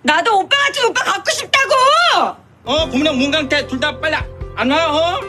나도 오빠 같은 오빠 갖고 싶다고! 고민형 문강태 둘 다 빨리 안 와요.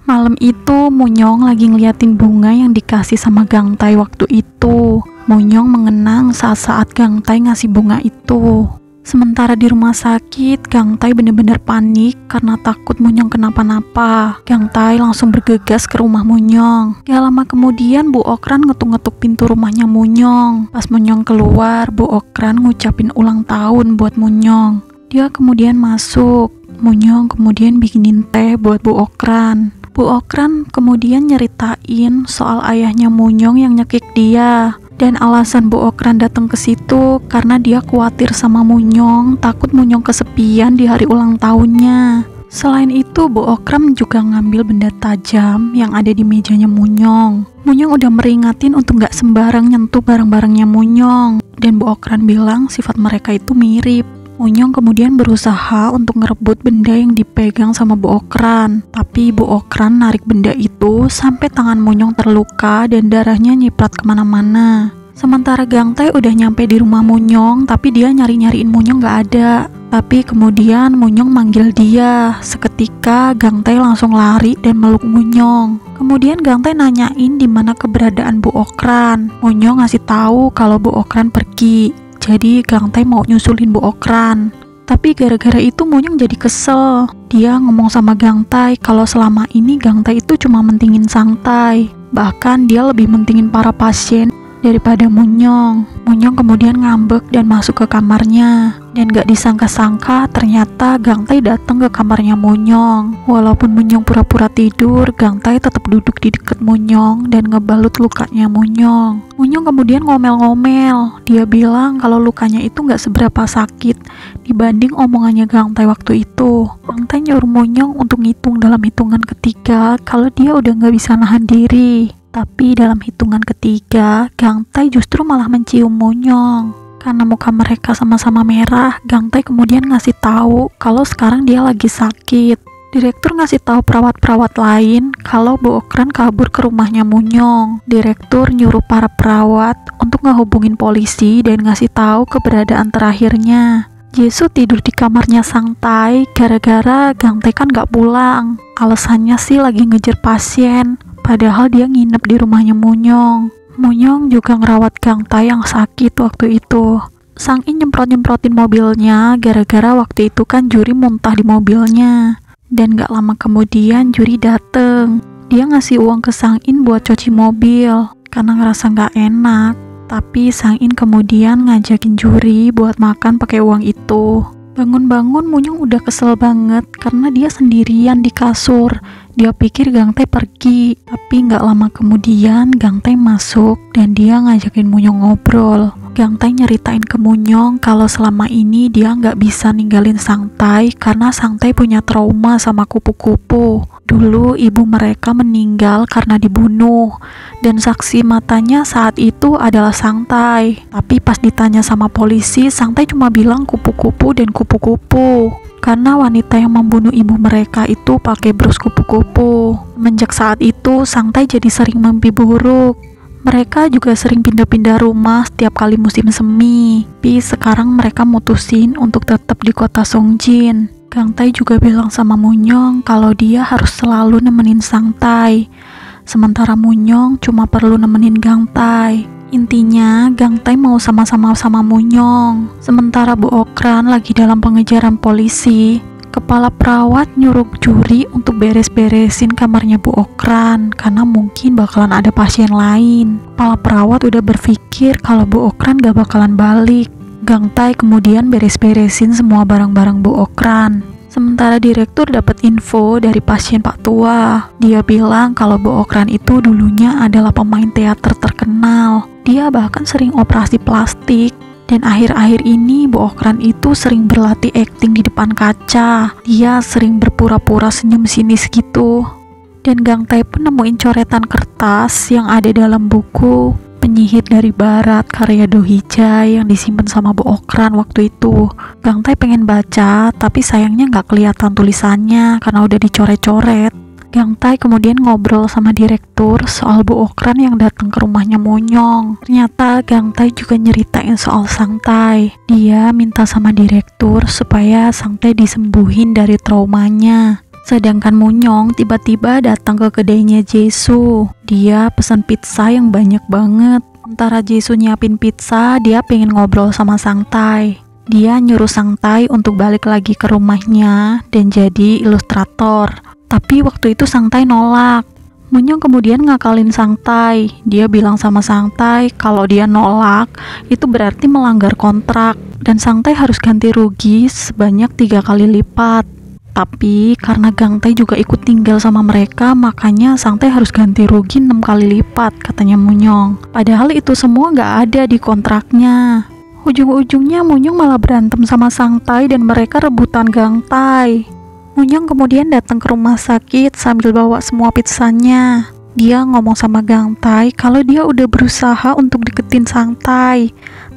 Malam itu Munyong lagi ngeliatin bunga yang dikasih sama Gangtai waktu itu. Munyong mengenang saat-saat Gangtai ngasih bunga itu. Sementara di rumah sakit, Gangtai bener-bener panik karena takut Munyong kenapa-napa. Gangtai langsung bergegas ke rumah Munyong. Gak lama kemudian Bu Okran ngetuk-ngetuk pintu rumahnya Munyong. Pas Munyong keluar, Bu Okran ngucapin ulang tahun buat Munyong. Dia kemudian masuk. Munyong kemudian bikinin teh buat Bu Okran. Bu Okran kemudian nyeritain soal ayahnya Munyong yang nyekik dia. Dan alasan Bu Okran datang ke situ karena dia khawatir sama Munyong, takut Munyong kesepian di hari ulang tahunnya. Selain itu, Bu Okran juga ngambil benda tajam yang ada di mejanya Munyong. Munyong udah meringatin untuk gak sembarang nyentuh barang-barangnya Munyong. Dan Bu Okran bilang sifat mereka itu mirip. Munyong kemudian berusaha untuk ngerebut benda yang dipegang sama Bu Okran. Tapi Bu Okran narik benda itu sampai tangan Munyong terluka dan darahnya nyiprat kemana-mana. Sementara Gangtai udah nyampe di rumah Munyong, tapi dia nyari-nyariin Munyong gak ada. Tapi kemudian Munyong manggil dia. Seketika Gangtai langsung lari dan meluk Munyong. Kemudian Gangtai nanyain di mana keberadaan Bu Okran. Munyong ngasih tahu kalau Bu Okran pergi. Jadi Gangtai mau nyusulin Bu Okran. Tapi gara-gara itu Munyong jadi kesel. Dia ngomong sama Gangtai kalau selama ini Gangtai itu cuma mentingin Sangtai. Bahkan dia lebih mentingin para pasien daripada Munyong. Munyong kemudian ngambek dan masuk ke kamarnya. Dan gak disangka-sangka ternyata Gangtai datang ke kamarnya Munyong. Walaupun Munyong pura-pura tidur, Gangtai tetap duduk di dekat Munyong dan ngebalut lukanya Munyong. Munyong kemudian ngomel-ngomel. Dia bilang kalau lukanya itu gak seberapa sakit dibanding omongannya Gangtai waktu itu. Gangtai nyuruh Munyong untuk ngitung dalam hitungan ketiga kalau dia udah gak bisa nahan diri. Tapi dalam hitungan ketiga, Gangtai justru malah mencium Munyong. Karena muka mereka sama-sama merah, Gangtai kemudian ngasih tahu kalau sekarang dia lagi sakit. Direktur ngasih tahu perawat-perawat lain kalau Bu Okran kabur ke rumahnya Munyong. Direktur nyuruh para perawat untuk ngehubungin polisi dan ngasih tahu keberadaan terakhirnya. Jesu tidur di kamarnya Sangtai gara-gara Gangtai kan gak pulang. Alasannya sih lagi ngejar pasien, padahal dia nginep di rumahnya Munyong. Munyong juga ngerawat Gangtai yang sakit waktu itu. Sang-in nyemprot-nyemprotin mobilnya gara-gara waktu itu kan Juri muntah di mobilnya. Dan gak lama kemudian Juri dateng. Dia ngasih uang ke Sang-in buat cuci mobil karena ngerasa gak enak. Tapi Sang-in kemudian ngajakin Juri buat makan pakai uang itu. Bangun-bangun Munyong udah kesel banget karena dia sendirian di kasur. Dia pikir Gangtai pergi, tapi nggak lama kemudian Gangtai masuk dan dia ngajakin Munyong ngobrol. Gangtai nyeritain ke Munyong kalau selama ini dia nggak bisa ninggalin Sangtai karena Sangtai punya trauma sama kupu-kupu. Dulu ibu mereka meninggal karena dibunuh dan saksi matanya saat itu adalah Sangtai. Tapi pas ditanya sama polisi, Sangtai cuma bilang kupu-kupu dan kupu-kupu. Karena wanita yang membunuh ibu mereka itu pakai bros kupu-kupu. Semenjak saat itu, Sangtai jadi sering mimpi buruk. Mereka juga sering pindah-pindah rumah setiap kali musim semi. Tapi sekarang mereka mutusin untuk tetap di kota Songjin. Gangtai juga bilang sama Munyong kalau dia harus selalu nemenin Sangtai. Sementara Munyong cuma perlu nemenin Gangtai. Intinya, Gangtai mau sama-sama sama Munyong. Sementara Bu Okran lagi dalam pengejaran polisi, kepala perawat nyuruh Juri untuk beres-beresin kamarnya Bu Okran karena mungkin bakalan ada pasien lain. Kepala perawat udah berpikir kalau Bu Okran gak bakalan balik. Gangtai kemudian beres-beresin semua barang-barang Bu Okran. Sementara direktur dapat info dari pasien Pak Tua. Dia bilang kalau Bu Okran itu dulunya adalah pemain teater terkenal. Dia bahkan sering operasi plastik. Dan akhir-akhir ini Bu Okran itu sering berlatih akting di depan kaca. Dia sering berpura-pura senyum sinis gitu. Dan Gangtai pun nemuin coretan kertas yang ada dalam buku penyihir dari barat karya Do Hijai yang disimpan sama Bu Okran waktu itu. Gang Tai pengen baca, tapi sayangnya nggak kelihatan tulisannya karena udah dicoret-coret. Gang Tai kemudian ngobrol sama direktur soal Bu Okran yang datang ke rumahnya Monyong. Ternyata Gang Tai juga nyeritain soal Sang Tai. Dia minta sama direktur supaya Sang Tai disembuhin dari traumanya. Sedangkan Monyong tiba-tiba datang ke kedainya Jesu. Dia pesan pizza yang banyak banget. Sementara Jesu nyiapin pizza, dia pengen ngobrol sama Sang Tai. Dia nyuruh Sang Tai untuk balik lagi ke rumahnya dan jadi ilustrator. Tapi waktu itu Sang Tai nolak. Monyong kemudian ngakalin Sang Tai. Dia bilang sama Sang Tai kalau dia nolak, itu berarti melanggar kontrak. Dan Sang Tai harus ganti rugi sebanyak 3 kali lipat. Tapi karena Gang Tai juga ikut tinggal sama mereka, makanya Sang Tai harus ganti rugi 6 kali lipat, katanya Monyong. Padahal itu semua nggak ada di kontraknya. Ujung-ujungnya Monyong malah berantem sama Sang Tai dan mereka rebutan Gang Tai. Monyong kemudian datang ke rumah sakit sambil bawa semua pizzanya. Dia ngomong sama Gang Tai kalau dia udah berusaha untuk deketin Sang Tai.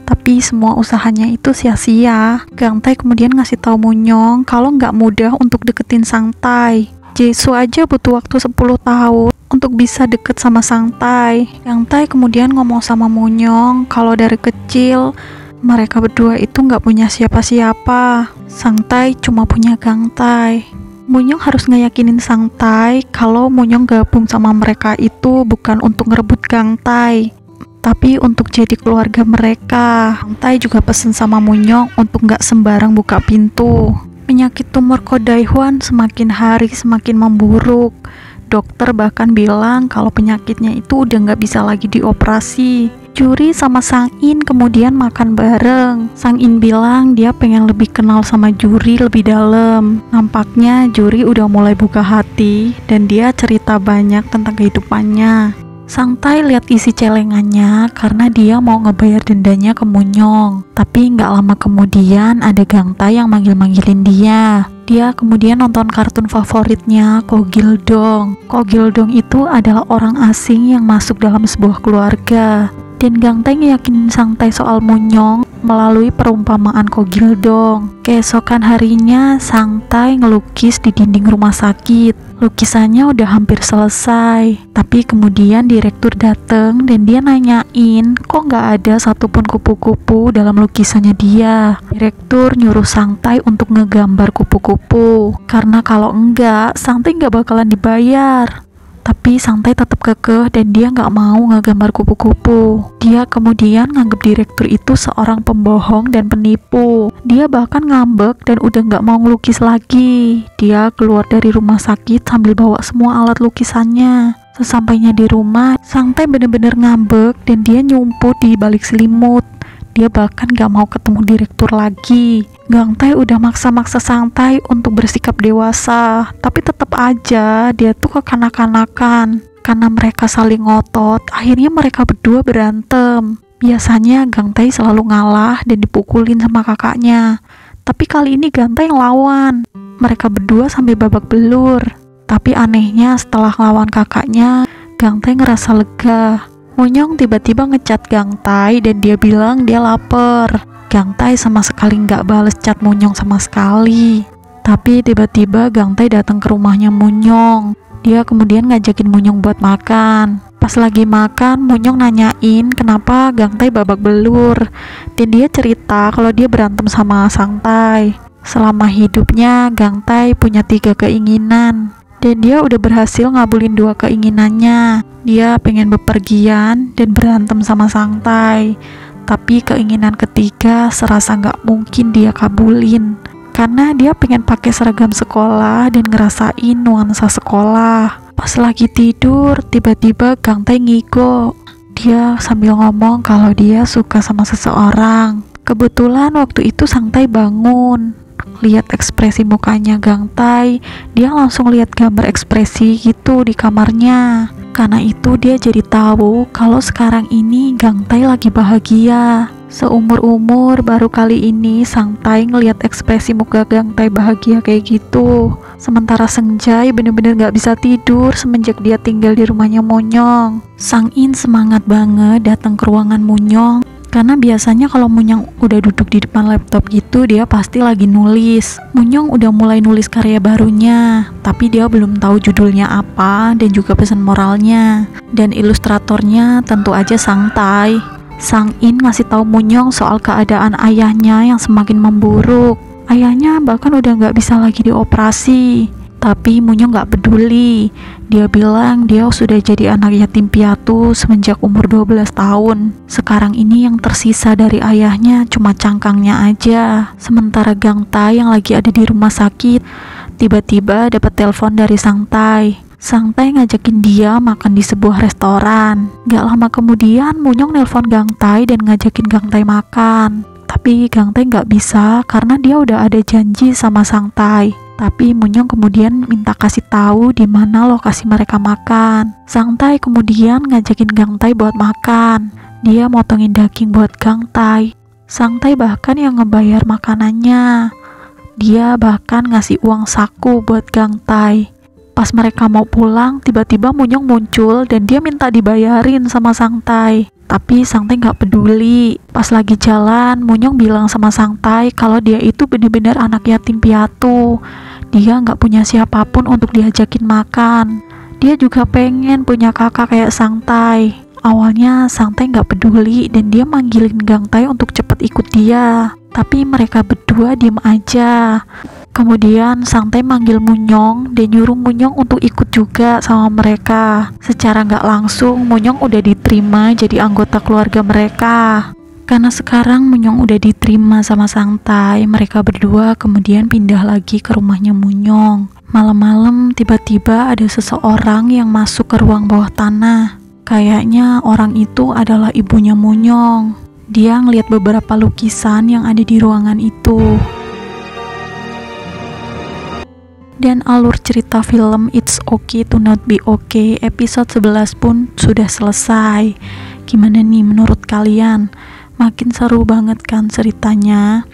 Tapi semua usahanya itu sia-sia. Gang Tai kemudian ngasih tahu Monyong kalau nggak mudah untuk deketin Sang Tai. Jesu aja butuh waktu 10 tahun untuk bisa deket sama Sang Tai. Gang Tai kemudian ngomong sama Monyong kalau dari kecil mereka berdua itu nggak punya siapa-siapa. Sang Tai cuma punya Gang Tai. Monyong harus ngeyakinin Sang Tai kalau Monyong gabung sama mereka itu bukan untuk ngerebut Gang Tai, tapi untuk jadi keluarga mereka. Sang Tai juga pesen sama Monyong untuk nggak sembarang buka pintu. Penyakit tumor Kodaihuan semakin hari semakin memburuk. Dokter bahkan bilang kalau penyakitnya itu udah nggak bisa lagi dioperasi. Juri sama Sang In kemudian makan bareng. Sang In bilang dia pengen lebih kenal sama Juri lebih dalam. Nampaknya Juri udah mulai buka hati dan dia cerita banyak tentang kehidupannya. Sang Tai lihat isi celengannya karena dia mau ngebayar dendanya ke Monyong. Tapi nggak lama kemudian ada Gang Tai yang manggil-manggilin dia. Dia kemudian nonton kartun favoritnya, Kogildong. Kogildong itu adalah orang asing yang masuk dalam sebuah keluarga. Dan Gang Tai ngeyakinin Sang Tai soal Monyong melalui perumpamaan Kogildong. Keesokan harinya Sang Tai ngelukis di dinding rumah sakit. Lukisannya udah hampir selesai. Tapi kemudian direktur dateng dan dia nanyain kok nggak ada satupun kupu-kupu dalam lukisannya dia. Direktur nyuruh Sang Tai untuk ngegambar kupu-kupu. Karena kalau enggak, Sang Tai nggak bakalan dibayar. Tapi Sang Tai tetap kekeh dan dia nggak mau ngegambar kupu-kupu. Dia kemudian nganggep direktur itu seorang pembohong dan penipu. Dia bahkan ngambek dan udah nggak mau ngelukis lagi. Dia keluar dari rumah sakit sambil bawa semua alat lukisannya. Sesampainya di rumah, Sang Tai bener-bener ngambek dan dia nyumput di balik selimut. Dia bahkan gak mau ketemu direktur lagi. Gang Tai udah maksa-maksa Sang Tai untuk bersikap dewasa, tapi tetap aja dia tuh kekanak-kanakan. Karena mereka saling ngotot, akhirnya mereka berdua berantem. Biasanya Gang Tai selalu ngalah dan dipukulin sama kakaknya. Tapi kali ini Gang Tai yang lawan. Mereka berdua sampai babak belur. Tapi anehnya setelah ngelawan kakaknya, Gang Tai ngerasa lega. Monyong tiba-tiba ngecat Gang Tai dan dia bilang dia lapar. Gang Tai sama sekali nggak bales chat Monyong sama sekali. Tapi tiba-tiba Gang Tai datang ke rumahnya Monyong. Dia kemudian ngajakin Monyong buat makan. Pas lagi makan, Monyong nanyain kenapa Gang Tai babak belur. Dan dia cerita kalau dia berantem sama Sang Tai. Selama hidupnya, Gang Tai punya 3 keinginan. Dan dia udah berhasil ngabulin 2 keinginannya. Dia pengen bepergian dan berantem sama Sang Tai. Tapi keinginan ketiga serasa nggak mungkin dia kabulin. Karena dia pengen pakai seragam sekolah dan ngerasain nuansa sekolah. Pas lagi tidur, tiba-tiba Gang Tai ngigo. Dia sambil ngomong kalau dia suka sama seseorang. Kebetulan waktu itu Sang Tai bangun. Lihat ekspresi mukanya Gang Tai, dia langsung lihat gambar ekspresi gitu di kamarnya. Karena itu dia jadi tahu kalau sekarang ini Gang Tai lagi bahagia. Seumur-umur baru kali ini Sang Tai ngeliat ekspresi muka Gang Tai bahagia kayak gitu. Sementara Seng Jai bener-bener gak bisa tidur semenjak dia tinggal di rumahnya Monyong. Sang In semangat banget datang ke ruangan Munyong, karena biasanya kalau Munyong udah duduk di depan laptop gitu, dia pasti lagi nulis. Munyong udah mulai nulis karya barunya, tapi dia belum tahu judulnya apa dan juga pesan moralnya. Dan ilustratornya tentu aja Sang Tai. Sang In ngasih tahu Munyong soal keadaan ayahnya yang semakin memburuk. Ayahnya bahkan udah gak bisa lagi dioperasi. Tapi Munyong gak peduli. Dia bilang dia sudah jadi anak yatim piatu semenjak umur 12 tahun. Sekarang ini yang tersisa dari ayahnya cuma cangkangnya aja. Sementara Gang Tai yang lagi ada di rumah sakit, tiba-tiba dapat telepon dari Sang Tai. Sang Tai ngajakin dia makan di sebuah restoran. Gak lama kemudian Munyong nelpon Gang Tai dan ngajakin Gang Tai makan. Tapi Gang Tai gak bisa karena dia udah ada janji sama Sang Tai. Tapi Munyong kemudian minta kasih tahu di mana lokasi mereka makan. Sang Tai kemudian ngajakin Gang Tai buat makan. Dia motongin daging buat Gang Tai. Sang Tai bahkan yang ngebayar makanannya. Dia bahkan ngasih uang saku buat Gang Tai. Pas mereka mau pulang, tiba-tiba Munyong muncul dan dia minta dibayarin sama Sang Tai. Tapi Sang Tai gak peduli. Pas lagi jalan, Munyong bilang sama Sang Tai kalau dia itu bener-bener anak yatim piatu. Dia gak punya siapapun untuk diajakin makan. Dia juga pengen punya kakak kayak Sang Tai. Awalnya Sang Tai gak peduli dan dia manggilin Gang Tai untuk cepet ikut dia. Tapi mereka berdua diem aja. Kemudian Sang Tai manggil Munyong dan nyuruh Munyong untuk ikut juga sama mereka. Secara gak langsung Munyong udah diterima jadi anggota keluarga mereka. Karena sekarang Munyong udah diterima sama Sang Tai, mereka berdua kemudian pindah lagi ke rumahnya Munyong. Malam-malam tiba-tiba ada seseorang yang masuk ke ruang bawah tanah. Kayaknya orang itu adalah ibunya Munyong. Dia ngeliat beberapa lukisan yang ada di ruangan itu. Dan alur cerita film It's Okay to Not Be Okay episode 11 pun sudah selesai. Gimana nih menurut kalian? Makin seru banget kan ceritanya?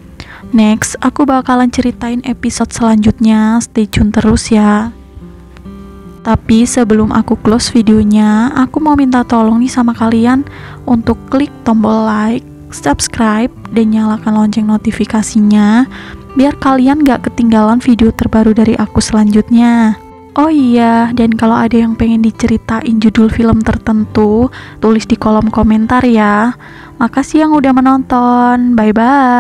Next, aku bakalan ceritain episode selanjutnya. Stay tune terus ya. Tapi sebelum aku close videonya, aku mau minta tolong nih sama kalian untuk klik tombol like, subscribe, dan nyalakan lonceng notifikasinya biar kalian gak ketinggalan video terbaru dari aku selanjutnya. Oh iya, dan kalau ada yang pengen diceritain judul film tertentu, tulis di kolom komentar ya. Makasih yang udah menonton, bye-bye.